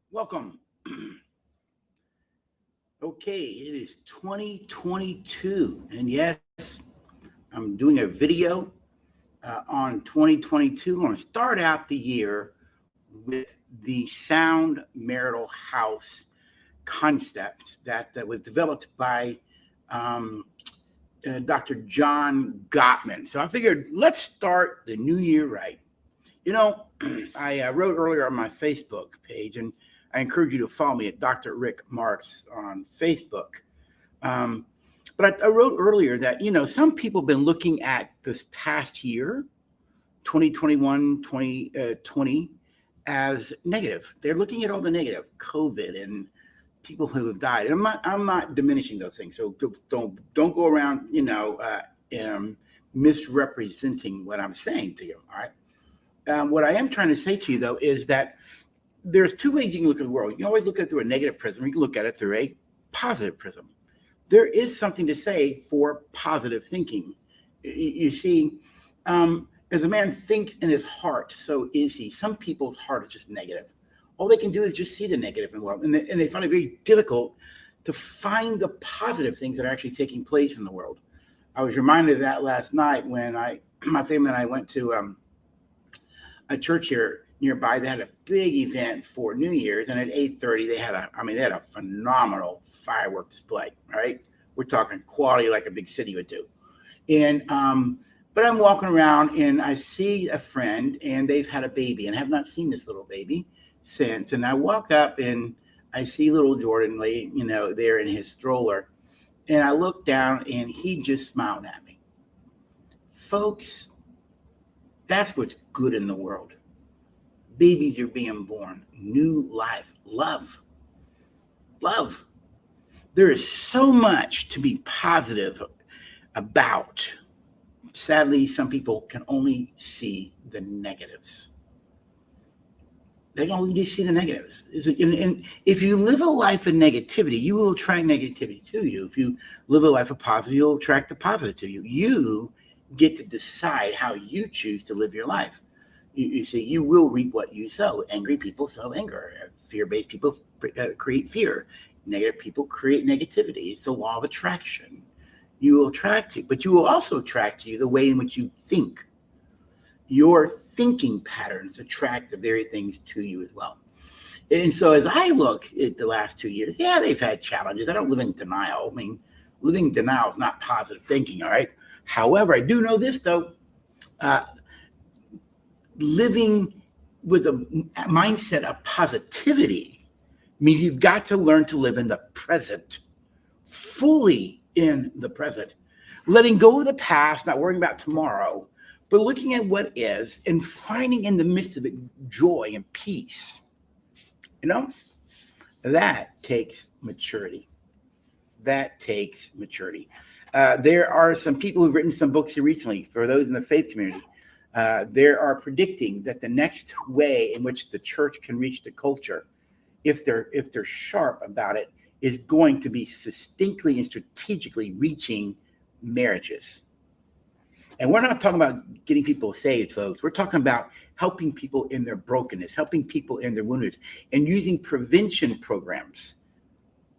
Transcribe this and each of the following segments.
Welcome. Okay, it is 2022, and yes, I'm doing a video on 2022. I'm going to start out the year with the Sound Marital House concept that was developed by Dr. John Gottman. So I figured let's start the new year right. You know, I wrote earlier on my Facebook page, and I encourage you to follow me at Dr. Rick Marks on Facebook. But I wrote earlier that, some people have been looking at this past year, 2021, 2020, as negative. They're looking at all the negative, COVID and people who have died. And I'm not diminishing those things. So don't go around, misrepresenting what I'm saying to you. All right. What I am trying to say to you, though, is that there's two ways you can look at the world. You can always look at it through a negative prism. You can look at it through a positive prism. There is something to say for positive thinking. You see, as a man thinks in his heart, so is he. Some people's heart is just negative. All they can do is just see the negative in the world. And they find it very difficult to find the positive things that are actually taking place in the world. I was reminded of that last night when my family and I went to a church here nearby. They had a big event for New Year's, and at 8:30 they had a phenomenal firework display. Right, we're talking quality like a big city would do. And but I'm walking around and I see a friend, and they've had a baby, and I have not seen this little baby since. And I walk up and I see little Jordan lay, there in his stroller, and I look down and he just smiled at me. Folks, that's what's good in the world. Babies are being born, new life, love. There is so much to be positive about. Sadly, some people can only see the negatives. They can only see the negatives. And if you live a life of negativity, you will attract negativity to you. If you live a life of positive, you'll attract the positive to you. You get to decide how you choose to live your life. You see, you will reap what you sow. Angry people sow anger. Fear-based people create fear. Negative people create negativity. It's the law of attraction. You will attract it, but you will also attract to you the way in which you think. Your thinking patterns attract the very things to you as well. And so as I look at the last 2 years, yeah, they've had challenges. I don't live in denial. I mean, living in denial is not positive thinking, all right? However, I do know this, though. Living with a mindset of positivity means you've got to learn to live in the present, fully in the present, letting go of the past, not worrying about tomorrow, but looking at what is and finding in the midst of it joy and peace. That takes maturity. There are some people who've written some books here recently, for those in the faith community. They are predicting that the next way in which the church can reach the culture, if they're sharp about it, is going to be distinctly and strategically reaching marriages. And we're not talking about getting people saved, folks. We're talking about helping people in their brokenness, helping people in their woundedness, and using prevention programs.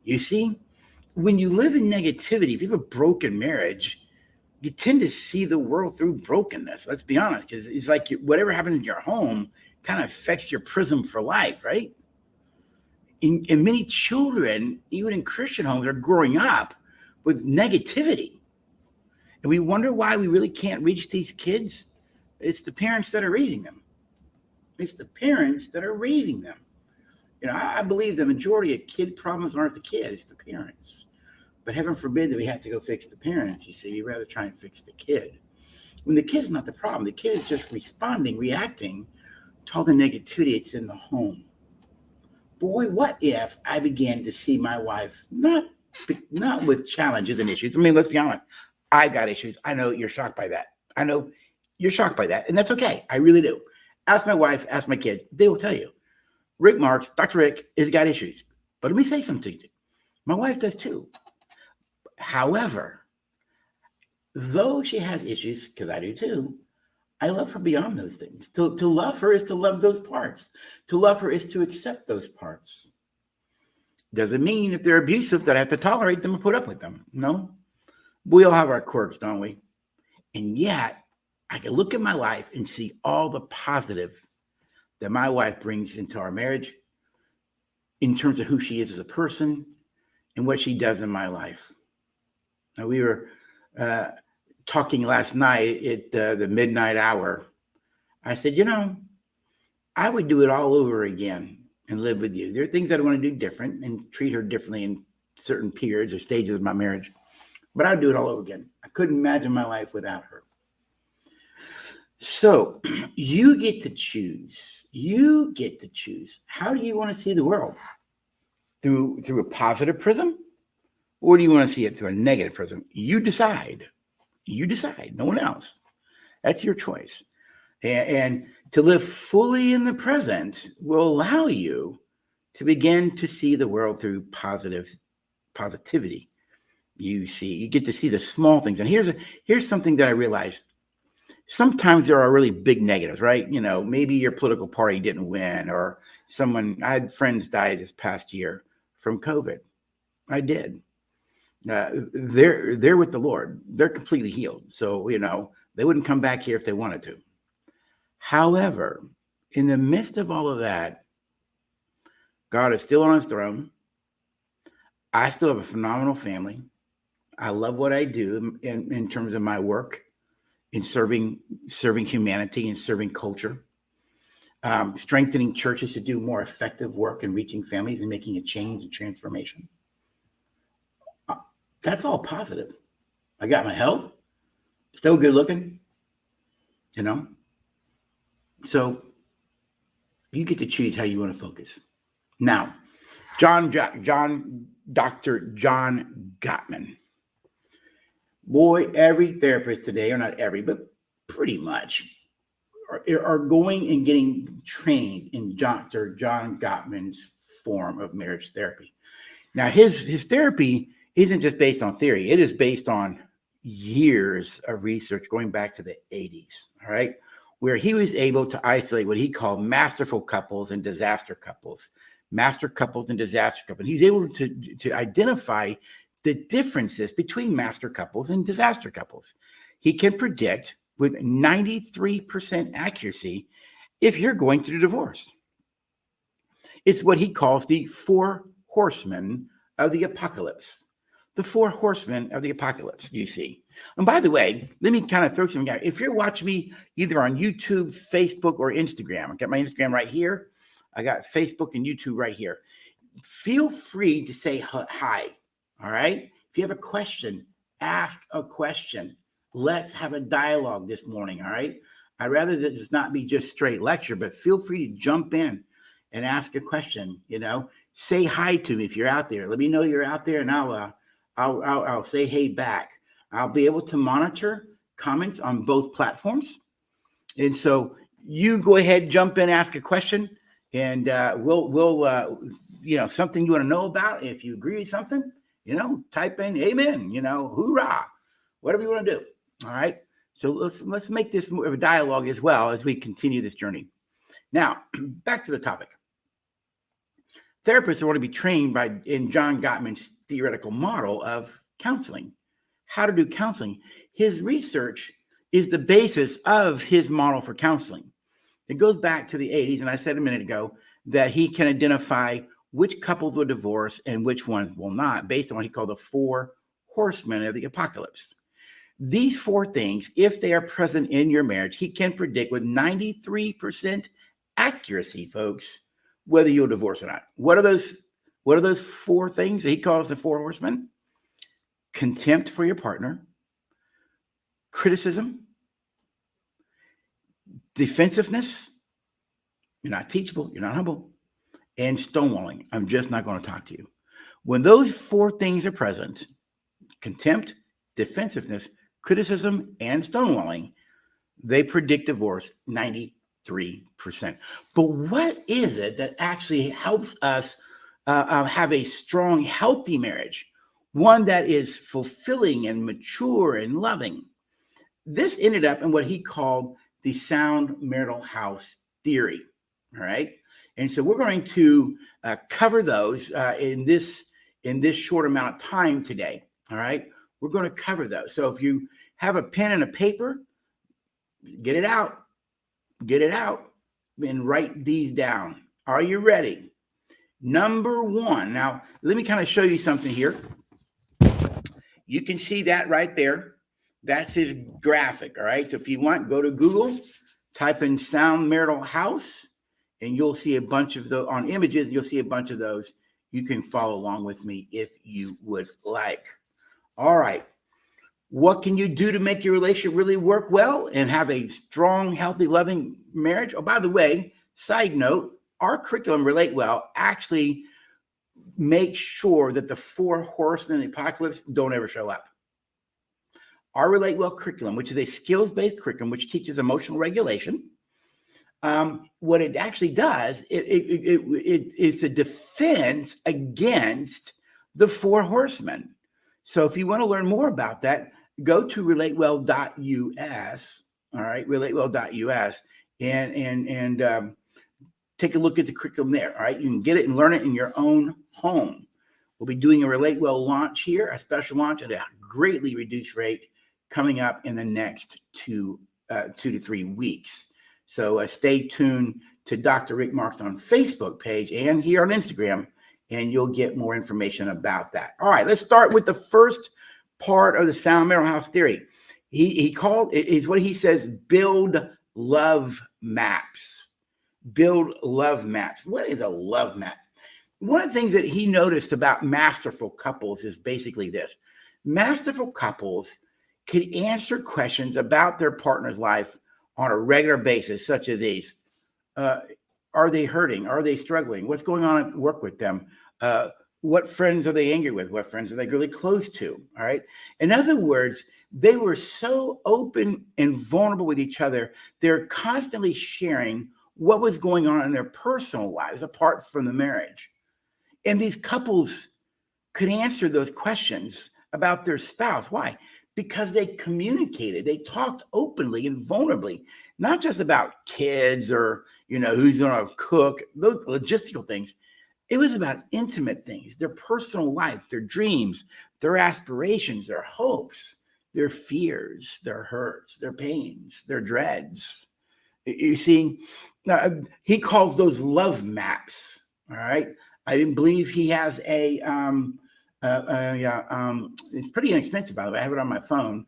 You see, when you live in negativity, if you have a broken marriage, you tend to see the world through brokenness. Let's be honest, because it's like whatever happens in your home kind of affects your prism for life, right? And many children, even in Christian homes, are growing up with negativity. And we wonder why we really can't reach these kids. It's the parents that are raising them. I believe the majority of kid problems aren't the kid, it's the parents. But heaven forbid that we have to go fix the parents. You see, we'd rather try and fix the kid. When the kid's not the problem, the kid is just reacting to all the negativity that's in the home. Boy, what if I began to see my wife not with challenges and issues? I mean, let's be honest. I got issues. I know you're shocked by that. And that's okay. I really do. Ask my wife, ask my kids. They will tell you. Rick Marks, Dr. Rick, has got issues. But let me say something to you. My wife does too. However, though she has issues, because I do too, I love her beyond those things. To love her is to love those parts. To love her is to accept those parts. Doesn't mean if they're abusive that I have to tolerate them and put up with them. No. We all have our quirks, don't we? And yet, I can look at my life and see all the positive that my wife brings into our marriage in terms of who she is as a person and what she does in my life. Now, we were talking last night at the midnight hour. I said, I would do it all over again and live with you. There are things that I want to do different and treat her differently in certain periods or stages of my marriage, but I'd do it all over again. I couldn't imagine my life without her. So you get to choose. You get to choose. How do you want to see the world? Through a positive prism? Or do you want to see it through a negative prism? You decide. You decide. No one else. That's your choice. And to live fully in the present will allow you to begin to see the world through positivity. You get to see the small things. And here's something that I realized. Sometimes there are really big negatives, right? Maybe your political party didn't win, or I had friends die this past year from COVID. I did. They're with the Lord. They're completely healed. So, they wouldn't come back here if they wanted to. However, in the midst of all of that, God is still on his throne. I still have a phenomenal family. I love what I do in terms of my work in serving humanity and serving culture, strengthening churches to do more effective work in reaching families and making a change and transformation. That's all positive. I got my health, still good looking, So you get to choose how you want to focus. Now, Dr. John Gottman. Boy, every therapist today, or not every, but pretty much, are going and getting trained in Dr. John Gottman's form of marriage therapy. Now, his therapy isn't just based on theory. It is based on years of research going back to the 80s, all right, where he was able to isolate what he called masterful couples and disaster couples. Master couples and disaster couples. He's able to identify the differences between master couples and disaster couples. He can predict with 93% accuracy if you're going through divorce. It's what he calls the 4 horsemen of the apocalypse. The 4 horsemen of the apocalypse, you see. And by the way, let me kind of throw something out. If you're watching me either on YouTube, Facebook, or Instagram, I got my Instagram right here. I got Facebook and YouTube right here. Feel free to say hi. All right. If you have a question, ask a question. Let's have a dialogue this morning. All right. I'd rather this not be just straight lecture, but feel free to jump in and ask a question. Say hi to me if you're out there. Let me know you're out there, and I'll say hey back. I'll be able to monitor comments on both platforms. And so you go ahead, jump in, ask a question, and we'll something you want to know about. If you agree with something, type in amen, hoorah, whatever you want to do. All right. So let's make this more of a dialogue as well as we continue this journey. Now, back to the topic. Therapists want to be trained in John Gottman's theoretical model of counseling, how to do counseling. His research is the basis of his model for counseling. It goes back to the 80s, and I said a minute ago that he can identify which couples will divorce and which ones will not, based on what he called the 4 horsemen of the apocalypse. These 4 things, if they are present in your marriage, he can predict with 93% accuracy, folks, whether you'll divorce or not. What are those 4 things that he calls the 4 horsemen? Contempt for your partner, criticism, defensiveness, you're not teachable, you're not humble, and stonewalling. I'm just not going to talk to you. When those 4 things are present, contempt, defensiveness, criticism, and stonewalling, they predict divorce 93%. But what is it that actually helps us have a strong, healthy marriage? One that is fulfilling and mature and loving. This ended up in what he called the Sound Marital House theory. All right. And so we're going to cover those in this short amount of time today. All right. We're going to cover those. So if you have a pen and a paper, get it out, and write these down. Are you ready? Number one. Now, let me kind of show you something here. You can see that right there. That's his graphic. All right. So if you want, go to Google, type in Sound Marital House, and you'll see a bunch of those on images. You'll see a bunch of those. You can follow along with me if you would like. All right. What can you do to make your relationship really work well and have a strong, healthy, loving marriage? Oh, by the way, side note, our curriculum, Relate Well, actually makes sure that the 4 horsemen of the apocalypse don't ever show up. Our Relate Well curriculum, which is a skills-based curriculum, which teaches emotional regulation, what it actually does, it's a defense against the 4 horsemen. So if you want to learn more about that, go to relatewell.us. All right, relatewell.us, and take a look at the curriculum there. All right, you can get it and learn it in your own home. We'll be doing a Relate Well launch here, a special launch at a greatly reduced rate coming up in the next 2 to 3 weeks. So stay tuned to Dr. Rick Marks on Facebook page and here on Instagram, and you'll get more information about that. All right, let's start with the first part of the Sound Marital House theory. He called it is what he says, build love maps. Build love maps. What is a love map? One of the things that he noticed about masterful couples is basically this. Masterful couples can answer questions about their partner's life on a regular basis, such as these. Are they hurting? Are they struggling? What's going on at work with them? What friends are they angry with? What friends are they really close to? All right. In other words, they were so open and vulnerable with each other. They're constantly sharing what was going on in their personal lives apart from the marriage. And these couples could answer those questions about their spouse. Why? Because they communicated. They talked openly and vulnerably, not just about kids or, who's going to cook, those logistical things. It was about intimate things, their personal life, their dreams, their aspirations, their hopes, their fears, their hurts, their pains, their dreads. You see, he calls those love maps. All right. I believe he has it's pretty inexpensive, by the way. I have it on my phone.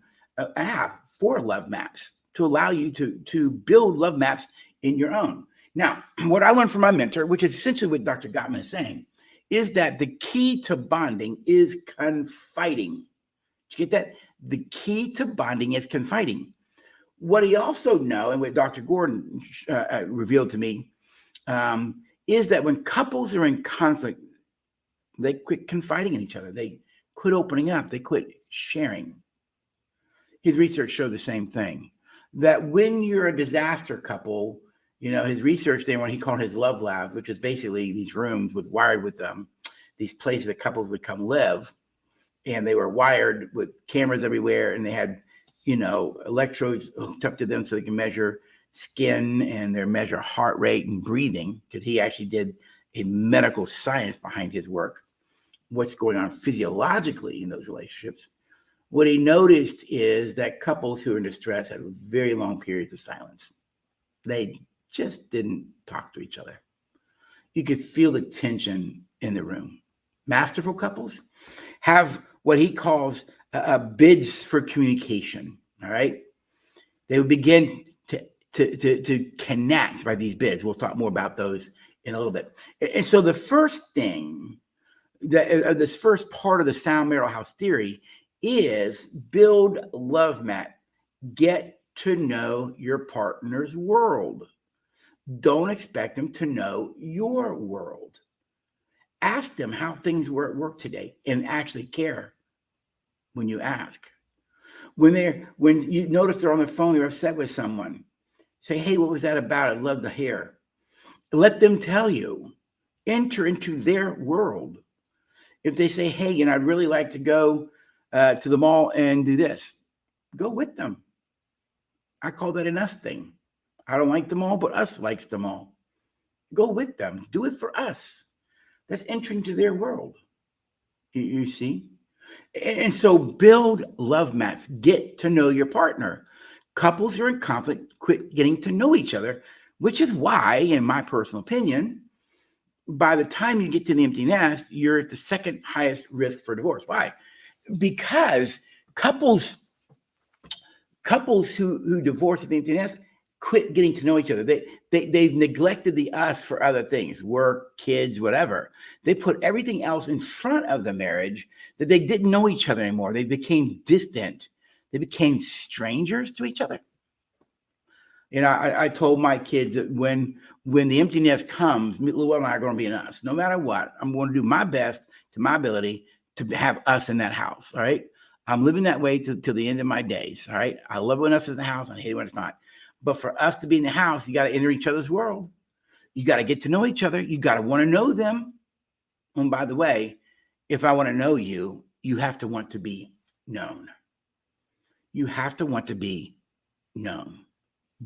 I have 4 love maps to allow you to build love maps in your own. Now, what I learned from my mentor, which is essentially what Dr. Gottman is saying, is that the key to bonding is confiding. Did you get that? The key to bonding is confiding. What he also knows, and what Dr. Gordon revealed to me, is that when couples are in conflict, they quit confiding in each other. They quit opening up. They quit sharing. His research showed the same thing, that when you're a disaster couple, his research there, when he called his love lab, which is basically these rooms wired with these places that couples would come live, and they were wired with cameras everywhere, and they had, electrodes hooked up to them so they can measure skin and they measure heart rate and breathing, because he actually did a medical science behind his work, what's going on physiologically in those relationships. What he noticed is that couples who are in distress had very long periods of silence. They just didn't talk to each other. You could feel the tension in the room. Masterful couples have what he calls bids for communication. All right. They would begin to connect by these bids. We'll talk more about those in a little bit. And so the first thing, this first part of the Sound Marital House theory is build love map. Get to know your partner's world. Don't expect them to know your world. Ask them how things were at work today and actually care when you ask. When you notice they're on the phone, they're upset with someone, say, hey, what was that about? I love the hair. Let them tell you. Enter into their world. If they say, hey, I'd really like to go to the mall and do this, go with them. I call that an us thing. I don't like them all, but us likes them all. Go with them. Do it for us. That's entering to their world. You see? And so build love maps. Get to know your partner. Couples who are in conflict quit getting to know each other, which is why, in my personal opinion, by the time you get to the empty nest, you're at the second highest risk for divorce. Why? Because couples who divorce at the empty nest quit getting to know each other. They've neglected the us for other things, work, kids, whatever. They put everything else in front of the marriage, that they didn't know each other anymore. They became distant. They became strangers to each other. You know, I told my kids that when the empty nest comes, Lou and I are going to be in us. No matter what, I'm going to do my best to my ability to have us in that house. All right. I'm living that way till the end of my days. All right. I love when us is in the house. I hate it when it's not. But for us to be in the house, you got to enter each other's world. You got to get to know each other. You got to want to know them. And by the way, if I want to know you, you have to want to be known. You have to want to be known.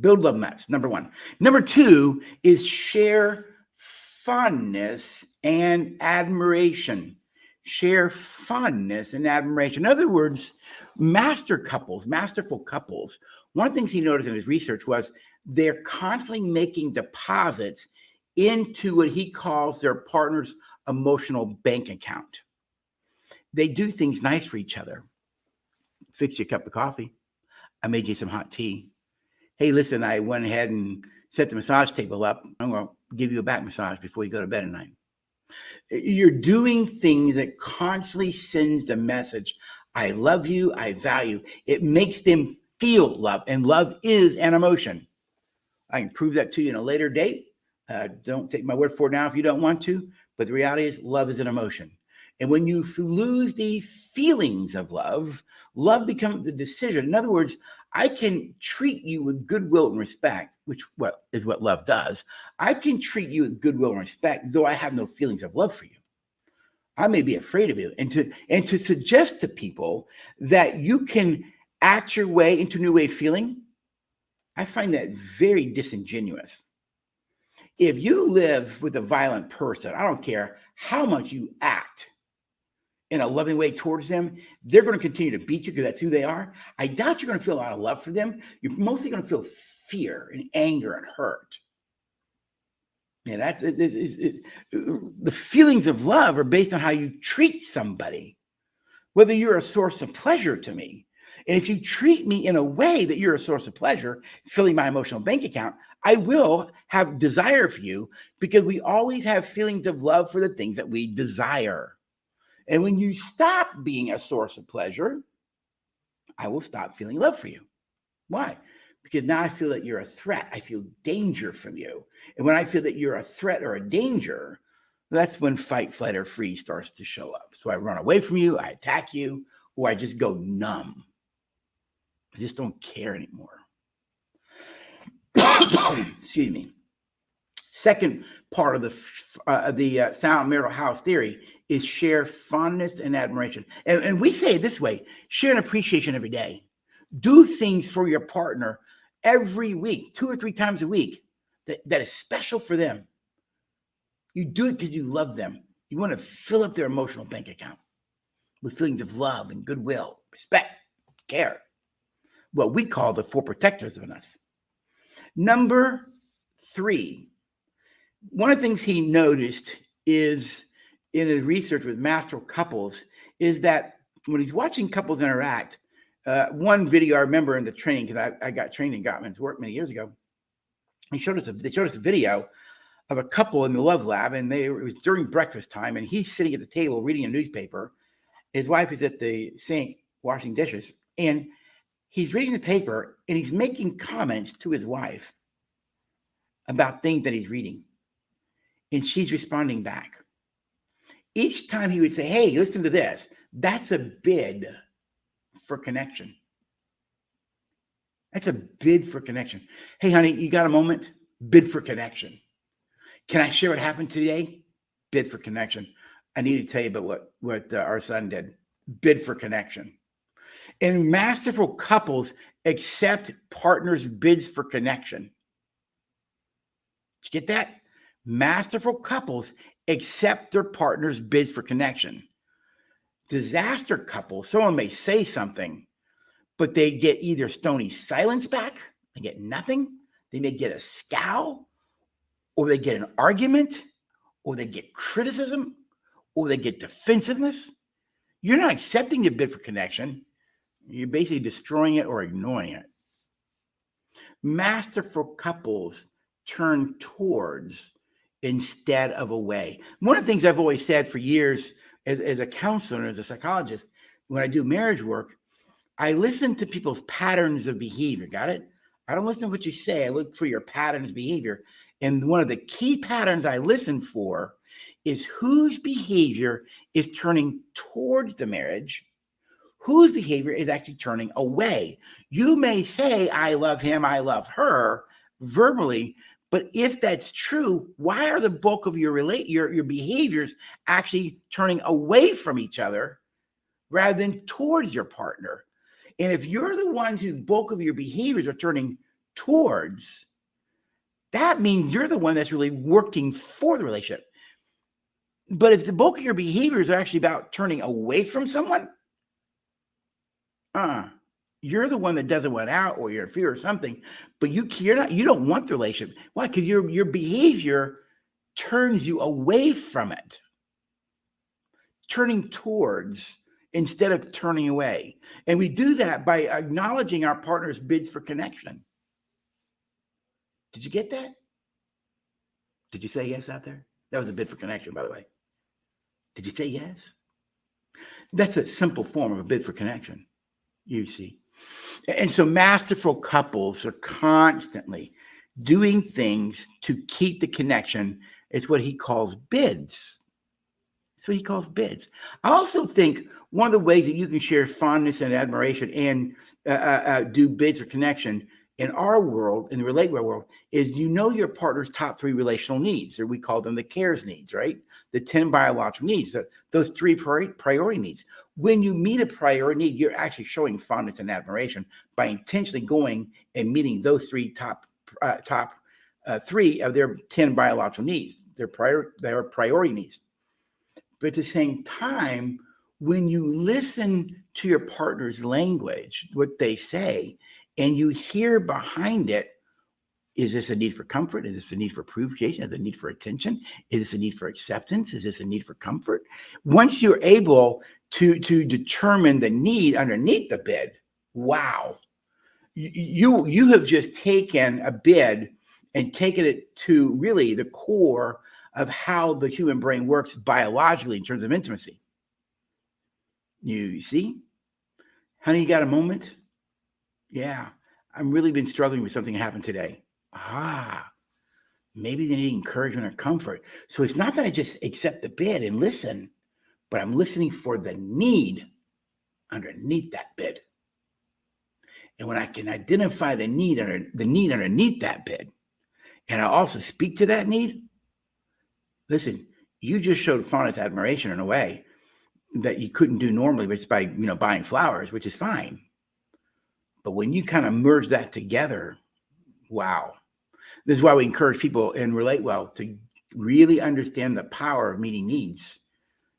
Build love maps, number one. Number two is share fondness and admiration. Share fondness and admiration. In other words, masterful couples, one of the things he noticed in his research was they're constantly making deposits into what he calls their partner's emotional bank account. They do things nice for each other. Fix you a cup of coffee. I made you some hot tea. Hey, listen, I went ahead and set the massage table up. I'm going to give you a back massage before you go to bed at night. You're doing things that constantly sends the message, I love you, I value. It makes them feel love, and love is an emotion. I can prove that to you in a later date. Don't take my word for it now if you don't want to, but the reality is love is an emotion. And when you lose the feelings of love, love becomes a decision. In other words, I can treat you with goodwill and respect, which is what love does. I can treat you with goodwill and respect, though I have no feelings of love for you. I may be afraid of you. And to suggest to people that you can act your way into a new way of feeling, I find that very disingenuous. If you live with a violent person, I don't care how much you act in a loving way towards them, they're going to continue to beat you because that's who they are. I doubt you're going to feel a lot of love for them. You're mostly going to feel fear and anger and hurt. And the feelings of love are based on how you treat somebody, whether you're a source of pleasure to me. And if you treat me in a way that you're a source of pleasure, filling my emotional bank account, I will have desire for you, because we always have feelings of love for the things that we desire. And when you stop being a source of pleasure, I will stop feeling love for you. Why? Because now I feel that you're a threat. I feel danger from you. And when I feel that you're a threat or a danger, that's when fight, flight, or freeze starts to show up. So I run away from you, I attack you, or I just go numb. I just don't care anymore. Excuse me. Second part of the Sound Marital House theory is share fondness and admiration. And we say it this way: share an appreciation every day. Do things for your partner every week, 2 or 3 times a week, that is special for them. You do it because you love them. You want to fill up their emotional bank account with feelings of love and goodwill, respect, care. What we call the 4 protectors of us. Number 3, one of the things he noticed is in his research with masterful couples is that when he's watching couples interact, one video I remember in the training, because I got trained in Gottman's work many years ago, they showed us a video of a couple in the love lab, and it was during breakfast time, and he's sitting at the table reading a newspaper. His wife is at the sink washing dishes, and he's reading the paper, and he's making comments to his wife about things that he's reading, and she's responding back. Each time he would say, hey, listen to this. That's a bid for connection. That's a bid for connection. Hey, honey, you got a moment? Bid for connection. Can I share what happened today? Bid for connection. I need to tell you about what our son did. Bid for connection. And masterful couples accept partners' bids for connection. Did you get that? Masterful couples accept their partner's bids for connection. Disaster couples, someone may say something, but they get either stony silence back, they get nothing, they may get a scowl, or they get an argument, or they get criticism, or they get defensiveness. You're not accepting the bid for connection. You're basically destroying it or ignoring it. Masterful couples turn towards instead of away. One of the things I've always said for years as a counselor and as a psychologist, when I do marriage work, I listen to people's patterns of behavior. Got it? I don't listen to what you say. I look for your patterns of behavior. And one of the key patterns I listen for is whose behavior is turning towards the marriage, whose behavior is actually turning away. You may say, I love him, I love her, verbally, but if that's true, why are the bulk of your behaviors actually turning away from each other rather than towards your partner? And if you're the ones whose bulk of your behaviors are turning towards, that means you're the one that's really working for the relationship. But if the bulk of your behaviors are actually about turning away from someone, you're the one that doesn't want out, or you're in fear or something, but you don't want the relationship. Why? Because your behavior turns you away from it. Turning towards instead of turning away. And we do that by acknowledging our partner's bids for connection. Did you get that? Did you say yes out there? That was a bid for connection, by the way. Did you say yes? That's a simple form of a bid for connection, you see. And so masterful couples are constantly doing things to keep the connection. It's what he calls bids. It's what he calls bids. I also think one of the ways that you can share fondness and admiration and do bids for connection in our world, in the relatable world, is your partner's top 3 relational needs, or we call them the cares needs, right? The 10 biological needs, those 3 priority needs. When you meet a priority need, you're actually showing fondness and admiration by intentionally going and meeting those top 3 of their 10 biological needs, their priority needs. But at the same time, when you listen to your partner's language, what they say, and you hear behind it, is this a need for comfort? Is this a need for appreciation? Is this a need for attention? Is this a need for acceptance? Is this a need for comfort? Once you're able to determine the need underneath the bid, wow, you have just taken a bid and taken it to really the core of how the human brain works biologically in terms of intimacy. You see? Honey, you got a moment? Yeah, I've really been struggling with something that happened today. Maybe they need encouragement or comfort. So it's not that I just accept the bid and listen, but I'm listening for the need underneath that bid. And when I can identify the need underneath that bid, and I also speak to that need, listen, you just showed fondness, admiration in a way that you couldn't do normally, but it's by buying flowers, which is fine. But when you kind of merge that together, wow. This is why we encourage people and relate well to really understand the power of meeting needs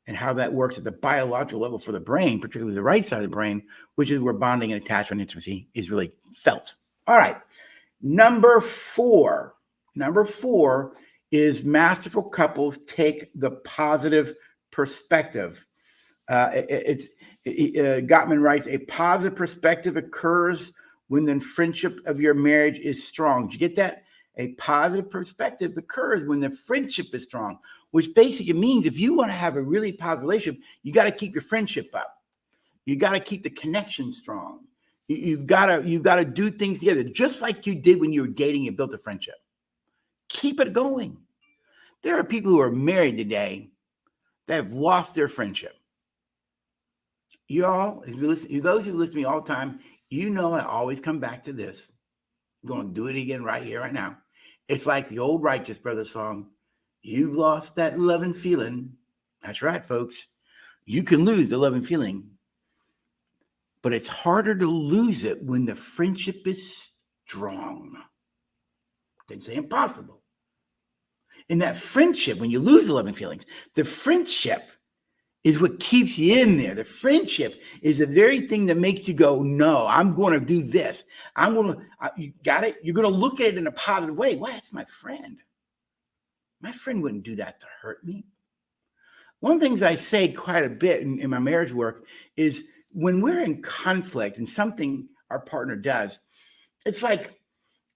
and how that works at the biological level for the brain, particularly the right side of the brain, which is where bonding and attachment and intimacy is really felt. All right. Number four is masterful couples take the positive perspective. Gottman writes, a positive perspective occurs when the friendship of your marriage is strong. Did you get that? A positive perspective occurs when the friendship is strong, which basically means if you want to have a really positive relationship, you got to keep your friendship up. You got to keep the connection strong. You've got to do things together, just like you did when you were dating and built a friendship. Keep it going. There are people who are married today that have lost their friendship. Y'all, those who listen to me all the time, I always come back to this. I'm going to do it again right here, right now. It's like the old Righteous Brothers song, you've lost that loving feeling. That's right, folks. You can lose the loving feeling, but it's harder to lose it when the friendship is strong. Didn't say impossible. And that friendship, when you lose the loving feelings, the friendship is what keeps you in there. The friendship is the very thing that makes you go, no, I'm going to do this. You got it? You're going to look at it in a positive way. Why? It's my friend. My friend wouldn't do that to hurt me. One of the things I say quite a bit in my marriage work is when we're in conflict and something our partner does, it's like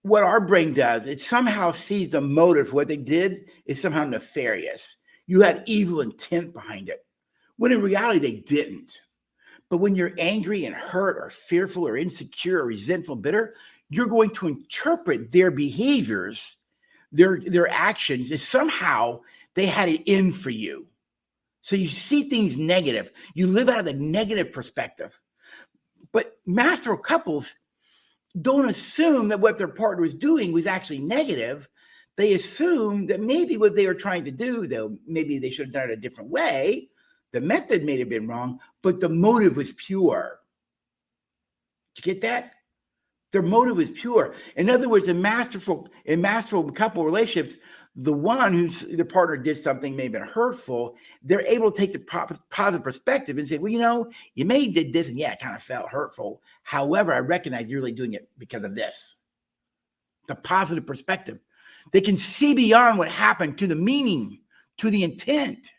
what our brain does. It somehow sees the motive for what they did is somehow nefarious. You had evil intent behind it, when in reality they didn't. But when you're angry and hurt or fearful or insecure or resentful, bitter, you're going to interpret their behaviors, their actions as somehow they had it in for you. So you see things negative. You live out of the negative perspective. But masterful couples don't assume that what their partner was doing was actually negative. They assume that maybe what they were trying to do, though, maybe they should have done it a different way. The method may have been wrong, but the motive was pure. Did you get that? Their motive was pure. In other words, in masterful couple relationships, the one who's the partner did something maybe hurtful, they're able to take the positive perspective and say, well, you may have did this and yeah, it kind of felt hurtful. However, I recognize you're really doing it because of this. The positive perspective. They can see beyond what happened to the meaning, to the intent.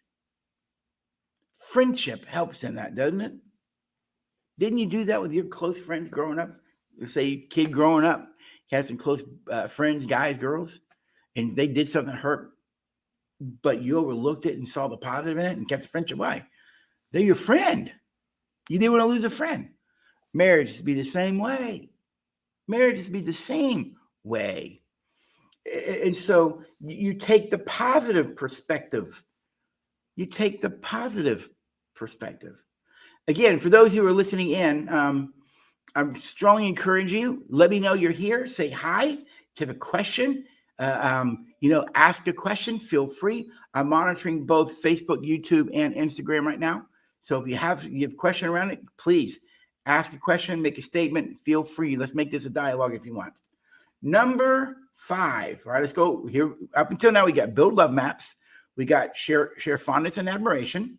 Friendship helps in that, doesn't it? Didn't you do that with your close friends growing up? Let's say kid growing up, you had some close friends, guys, girls, and they did something hurt, but you overlooked it and saw the positive in it and kept the friendship. Why? They're your friend. You didn't want to lose a friend. Marriage is to be the same way. Marriage is to be the same way. And so you take the positive perspective. You take the positive perspective. Again, for those who are listening in, I'm strongly encouraging you. Let me know you're here. Say hi. If you have a question, ask a question. Feel free. I'm monitoring both Facebook, YouTube, and Instagram right now. So if you have a question around it, please ask a question, make a statement. Feel free. Let's make this a dialogue if you want. Number 5. All right, let's go here. Up until now, we got build love maps. We got share fondness and admiration.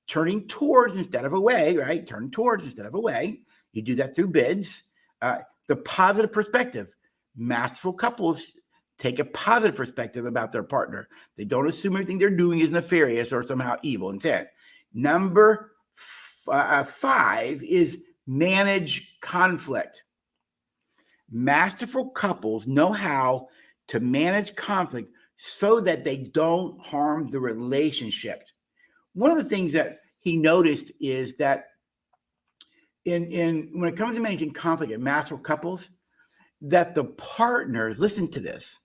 Turning towards instead of away, right? Turn towards instead of away. You do that through bids. The positive perspective. Masterful couples take a positive perspective about their partner. They don't assume everything they're doing is nefarious or somehow evil intent. Number 5 is manage conflict. Masterful couples know how to manage conflict so that they don't harm the relationship. One of the things that he noticed is that when it comes to managing conflict in masterful couples, that the partners, listen to this,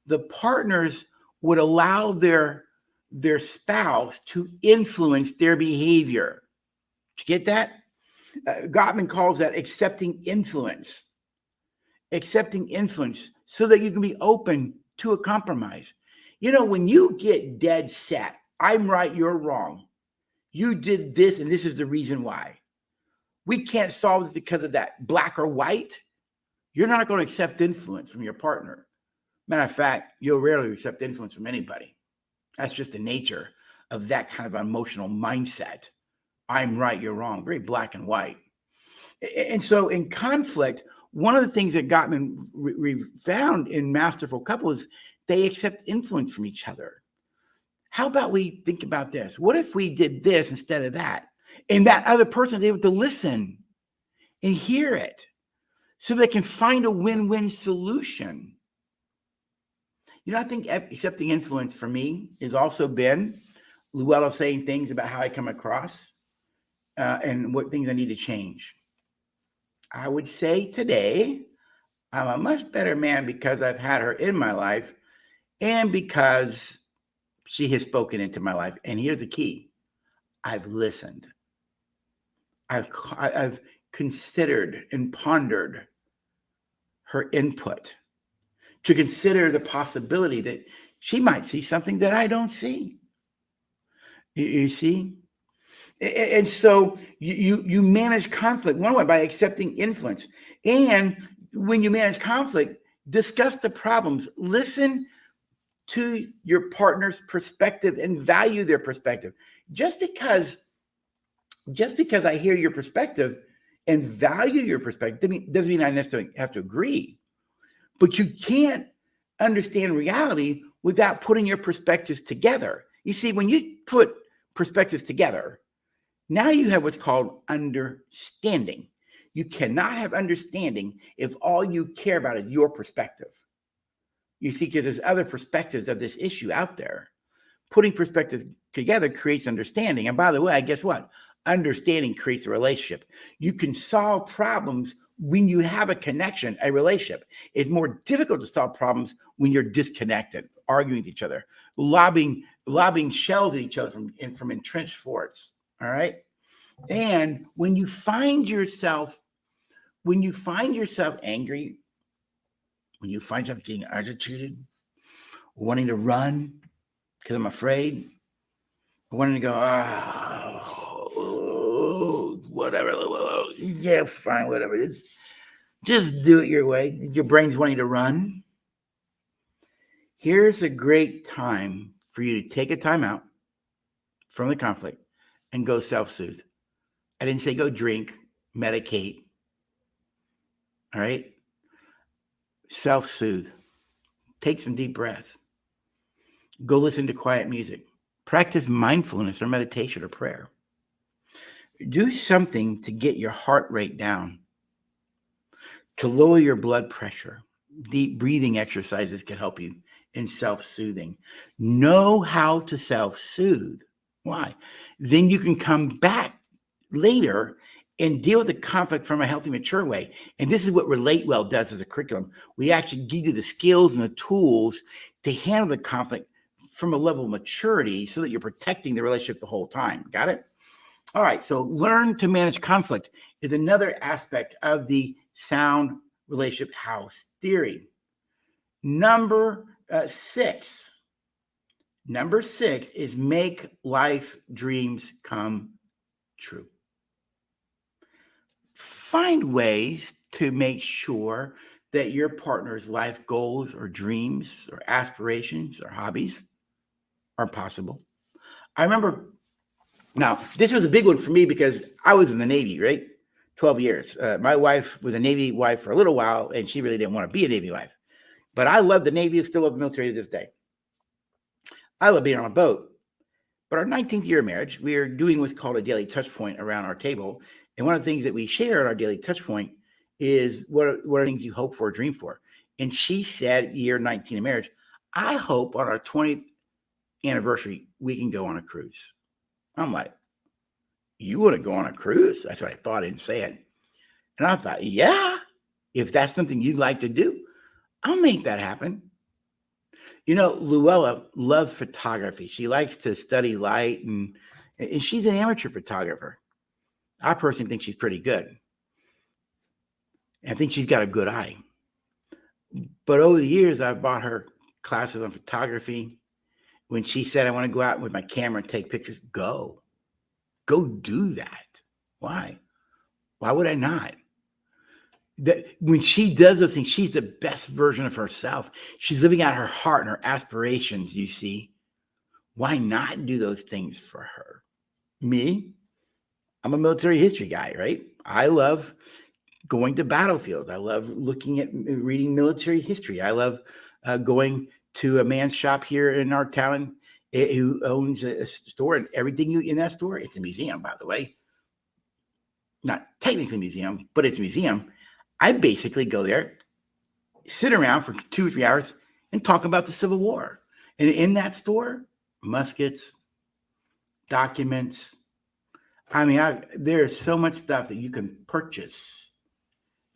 the partners would allow their spouse to influence their behavior. Did you get that? Gottman calls that accepting influence. Accepting influence so that you can be open to a compromise. When you get dead set, I'm right, you're wrong. You did this, and this is the reason why. We can't solve this because of that, black or white. You're not going to accept influence from your partner. Matter of fact, you'll rarely accept influence from anybody. That's just the nature of that kind of emotional mindset. I'm right, you're wrong. Very black and white. And so in conflict, one of the things that Gottman found in masterful couples is they accept influence from each other. How about we think about this? What if we did this instead of that? And that other person is able to listen and hear it so they can find a win-win solution. I think accepting influence for me has also been Luella saying things about how I come across and what things I need to change. I would say today, I'm a much better man because I've had her in my life and because she has spoken into my life. And here's the key. I've listened. I've considered and pondered her input to consider the possibility that she might see something that I don't see. You see? And so you manage conflict one way by accepting influence. And when you manage conflict, discuss the problems. Listen to your partner's perspective and value their perspective. Just because I hear your perspective and value your perspective doesn't mean I necessarily have to agree. But you can't understand reality without putting your perspectives together. You see, when you put perspectives together, now you have what's called understanding. You cannot have understanding if all you care about is your perspective. You see, because there's other perspectives of this issue out there. Putting perspectives together creates understanding. And by the way, guess what? Understanding creates a relationship. You can solve problems when you have a connection, a relationship. It's more difficult to solve problems when you're disconnected, arguing with each other, lobbing shells at each other from entrenched forts. All right. And when you find yourself angry, when you find yourself getting agitated, wanting to run because I'm afraid, wanting to go, whatever, yeah, fine, whatever it is, just do it your way. Your brain's wanting to run. Here's a great time for you to take a time out from the conflict and go self-soothe. I didn't say go drink, medicate. All right? Self-soothe. Take some deep breaths. Go listen to quiet music. Practice mindfulness or meditation or prayer. Do something to get your heart rate down, to lower your blood pressure. Deep breathing exercises can help you in self-soothing. Know how to self-soothe. Why? Then you can come back later and deal with the conflict from a healthy, mature way. And this is what Relate Well does as a curriculum. We actually give you the skills and the tools to handle the conflict from a level of maturity so that you're protecting the relationship the whole time. Got it? All right. So learn to manage conflict is another aspect of the Sound Relationship House theory. Number 6 is make life dreams come true. Find ways to make sure that your partner's life goals or dreams or aspirations or hobbies are possible. I remember, now this was a big one for me because I was in the Navy, right? 12 years. My wife was a Navy wife for a little while, and she really didn't want to be a Navy wife. But I love the Navy, still love the military to this day. I love being on a boat. But our 19th year of marriage, we are doing what's called a daily touch point around our table. And one of the things that we share at our daily touch point is what are things you hope for or dream for? And she said, year 19 of marriage, I hope on our 20th anniversary, we can go on a cruise. I'm like, you want to go on a cruise? That's what I thought. I didn't say it. And I thought, yeah, if that's something you'd like to do, I'll make that happen. You know, Luella loves photography. She likes to study light, and she's an amateur photographer. I personally think she's pretty good. I think she's got a good eye. But over the years, I've bought her classes on photography. When she said, I want to go out with my camera and take pictures, go do that. Why? Why would I not? That when she does those things, she's the best version of herself. She's living out her heart and her aspirations, you see. Why not do those things for her? Me, I'm a military history guy, right? I love going to battlefields. I love reading military history. I love going to a man's shop here in our town who owns a store, and everything in that store, it's a museum, by the way. Not technically a museum, but it's a museum. I basically go there, sit around for 2 or 3 hours and talk about the Civil War. And in that store, muskets, documents. I mean, there's so much stuff that you can purchase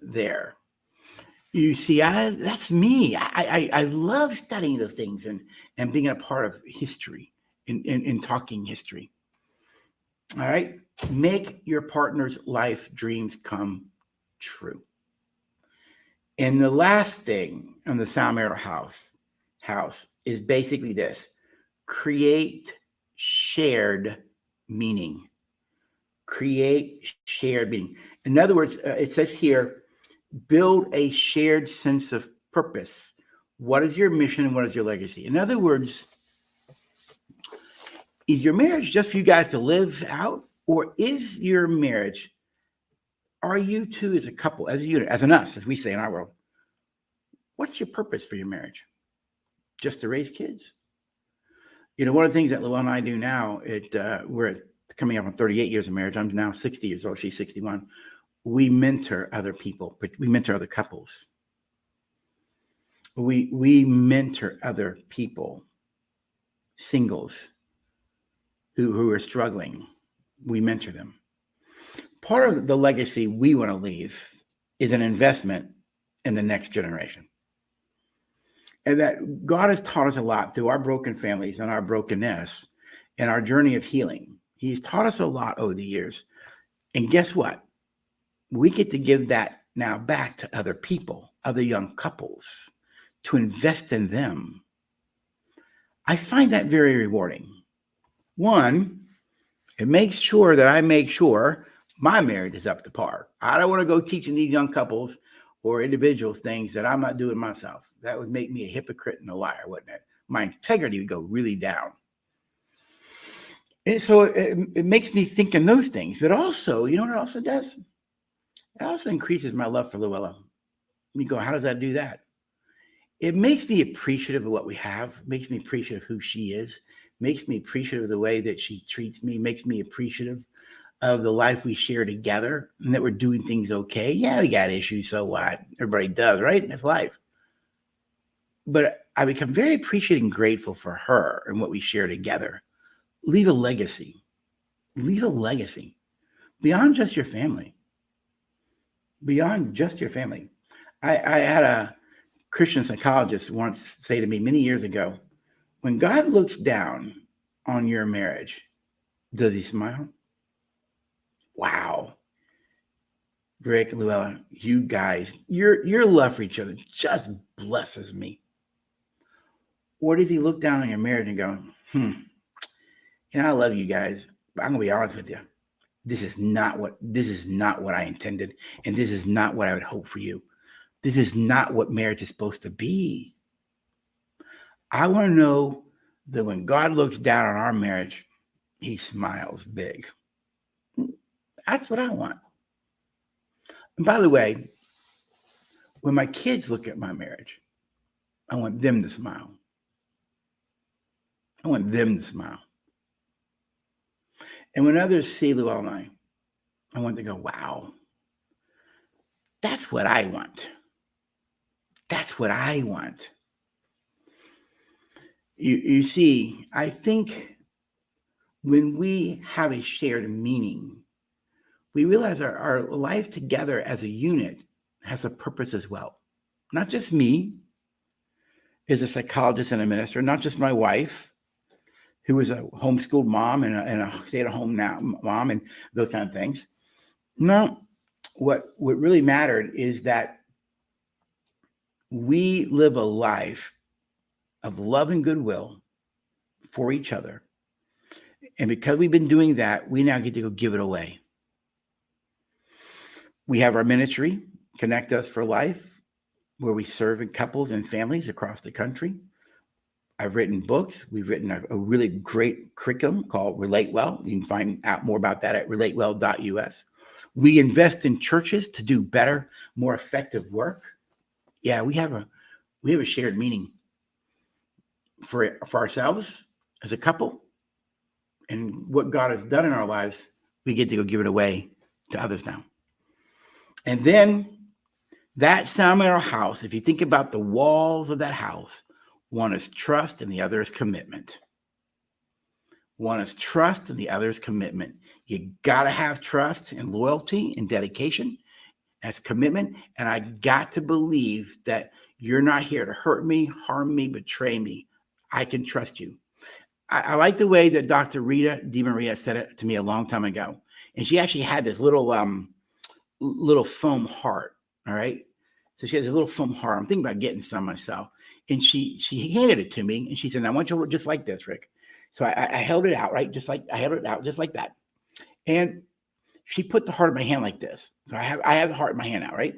there. You see, that's me. I love studying those things and being a part of history and talking history. All right. Make your partner's life dreams come true. And the last thing on the Sound Marital House is basically this: create shared meaning. Create shared meaning. In other words, it says here, build a shared sense of purpose What is your mission and what is your legacy? In other words, is your marriage just for you guys to live out? Or is your marriage, are you two as a couple, as a unit, as an us, as we say in our world, what's your purpose for your marriage? Just to raise kids? One of the things that Luella and I do now, we're coming up on 38 years of marriage. I'm now 60 years old. She's 61. We mentor other people, but we mentor other couples. We mentor other people, singles who are struggling. We mentor them. Part of the legacy we want to leave is an investment in the next generation. And that God has taught us a lot through our broken families and our brokenness and our journey of healing. He's taught us a lot over the years. And guess what? We get to give that now back to other people, other young couples, to invest in them. I find that very rewarding. One, it makes sure that I make sure my marriage is up to par. I don't want to go teaching these young couples or individuals things that I'm not doing myself. That would make me a hypocrite and a liar, wouldn't it? My integrity would go really down. And so it makes me think in those things. But also, you know what it also does? It also increases my love for Luella. You go, how does that do that? It makes me appreciative of what we have, makes me appreciative of who she is, makes me appreciative of the way that she treats me, makes me appreciative of the life we share together and that we're doing things okay. Yeah, we got issues, so what? Everybody does, right? It's life. But I become very appreciative and grateful for her and what we share together. Leave a legacy. Leave a legacy beyond just your family. Beyond just your family. I had a Christian psychologist once say to me many years ago, when God looks down on your marriage, does he smile? Wow. Rick, Luella, you guys, your love for each other just blesses me. Or does he look down on your marriage and go, I love you guys, but I'm gonna be honest with you. This is not what I intended, and this is not what I would hope for you. This is not what marriage is supposed to be. I want to know that when God looks down on our marriage, he smiles big. That's what I want. And by the way, when my kids look at my marriage, I want them to smile. I want them to smile. And when others see Luella and I want them to go, wow, that's what I want. That's what I want. You see, I think when we have a shared meaning, we realize our life together as a unit has a purpose as well. Not just me as a psychologist and a minister, not just my wife, who is a homeschooled mom and a stay-at-home now mom and those kind of things. No, what really mattered is that we live a life of love and goodwill for each other. And because we've been doing that, we now get to go give it away. We have our ministry, Connect Us for Life, where we serve in couples and families across the country. I've written books. We've written a really great curriculum called Relate Well. You can find out more about that at relatewell.us. We invest in churches to do better, more effective work. Yeah, we have a shared meaning for ourselves as a couple, and what God has done in our lives, we get to go give it away to others now. And then that Sound Marital House, if you think about the walls of that house, one is trust and the other is commitment. One is trust and the other is commitment. You got to have trust and loyalty and dedication as commitment. And I got to believe that you're not here to hurt me, harm me, betray me. I can trust you. I like the way that Dr. Rita DiMaria said it to me a long time ago. And she actually had this little foam heart. All right. So she has a little foam heart. I'm thinking about getting some myself. And she handed it to me and she said, I want you to look just like this, Rick. So I held it out, right? I held it out just like that. And she put the heart in my hand like this. So I have the heart in my hand now, right?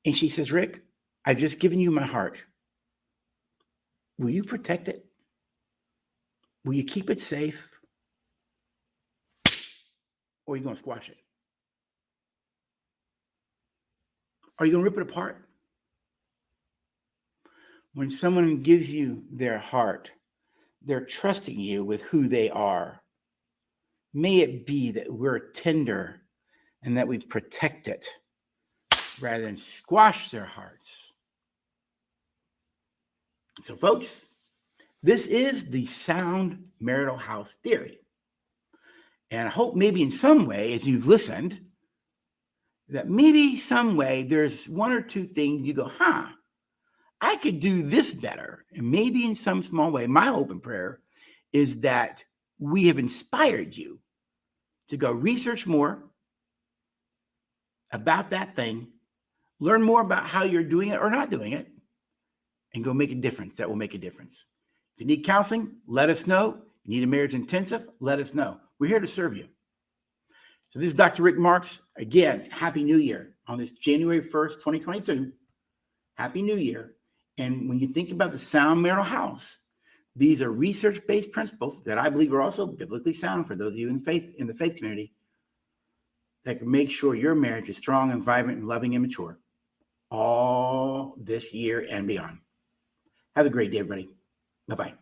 And she says, Rick, I've just given you my heart. Will you protect it? Will you keep it safe? Or are you going to squash it? Are you going to rip it apart? When someone gives you their heart, they're trusting you with who they are. May it be that we're tender and that we protect it rather than squash their hearts. So, folks, this is the Sound Marital House theory. And I hope maybe in some way, as you've listened, that maybe some way there's one or two things you go, I could do this better. And maybe in some small way, my hope and prayer is that we have inspired you to go research more about that thing, learn more about how you're doing it or not doing it, and go make a difference. That will make a difference. If you need counseling, let us know. You need a marriage intensive, let us know. We're here to serve you. So this is Dr. Rick Marks. Again, Happy New Year on this January 1st, 2022. Happy New Year. And when you think about the Sound Marital House, these are research-based principles that I believe are also biblically sound for those of you in the faith community that can make sure your marriage is strong and vibrant and loving and mature all this year and beyond. Have a great day, everybody. Bye-bye.